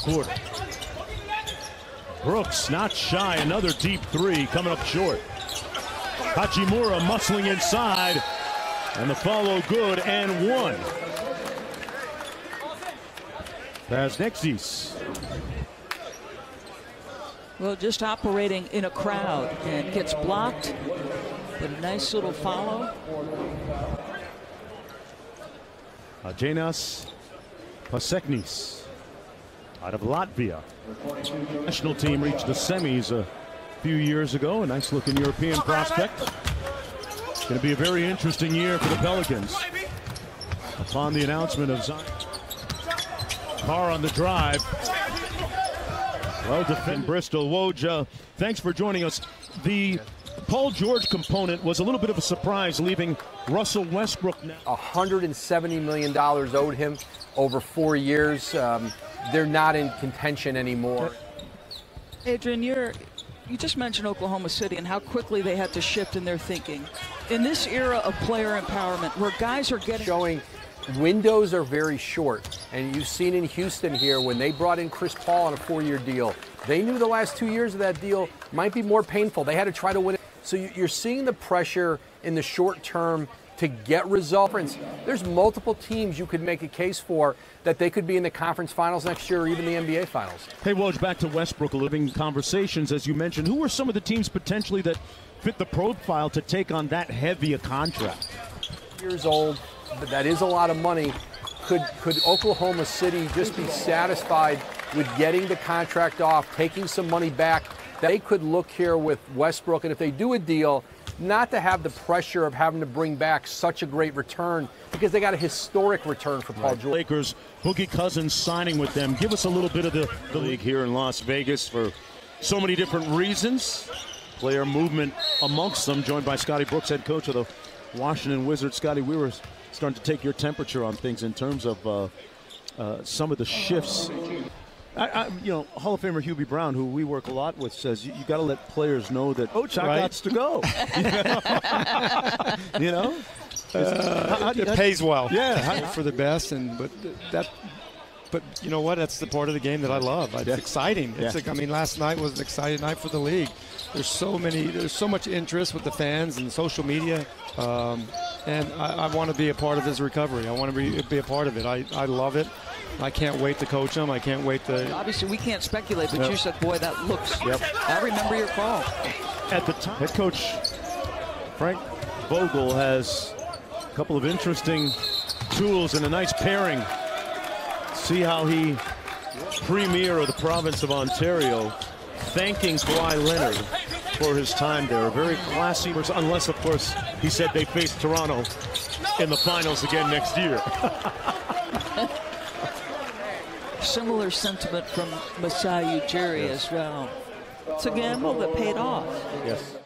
quarter. Brooks not shy, another deep three coming up short. Hachimura muscling inside, and the follow good and one. Pasecniks. Well, just operating in a crowd and gets blocked, but a nice little follow. Anzejs Pasecniks out of Latvia. National team reached the semis a few years ago. A nice looking European prospect. It's going to be a very interesting year for the Pelicans. Upon the announcement of Zion. Carr on the drive. Well defended. Bristol. Woj, thanks for joining us. The Paul George component was a little bit of a surprise, leaving Russell Westbrook now. $170 million owed him over 4 years. They're not in contention anymore. Adrian, you just mentioned Oklahoma City and how quickly they had to shift in their thinking. In this era of player empowerment, where guys are getting... Showing windows are very short. And you've seen in Houston here, when they brought in Chris Paul on a 4-year deal, they knew the last 2 years of that deal might be more painful. They had to try to win it. So you're seeing the pressure in the short term to get results. There's multiple teams you could make a case for that they could be in the conference finals next year or even the NBA finals. Hey, Woj, back to Westbrook, living conversations, as you mentioned. Who are some of the teams potentially that fit the profile to take on that heavy a contract? Years old, but that is a lot of money. Could Oklahoma City just be satisfied with getting the contract off, taking some money back? They could look here with Westbrook, and if they do a deal, not to have the pressure of having to bring back such a great return, because they got a historic return for Paul George. Lakers, Boogie Cousins signing with them. Give us a little bit of the league here in Las Vegas for so many different reasons. Player movement amongst them, joined by Scotty Brooks, head coach of the Washington Wizards. Scotty, we were starting to take your temperature on things in terms of some of the shifts. Hall of Famer Hubie Brown, who we work a lot with, says you got to let players know that I got to go. It pays well. Yeah, for the best, but you know what? That's the part of the game that I love. It's exciting. It's like, I mean, last night was an exciting night for the league. There's so much interest with the fans and social media, and I want to be a part of his recovery. I want to be a part of it. I love it. I can't wait to coach him. I can't wait to... Obviously, we can't speculate, but you said, boy, that looks... I remember your call. At the time, head coach Frank Vogel has a couple of interesting tools and a nice pairing. See how he, premier of the province of Ontario, thanking Kawhi Leonard for his time there. Very classy, unless, of course, he said they face Toronto in the finals again next year. Similar sentiment from Masai Ujiri as well. It's a gamble that paid off. Yes.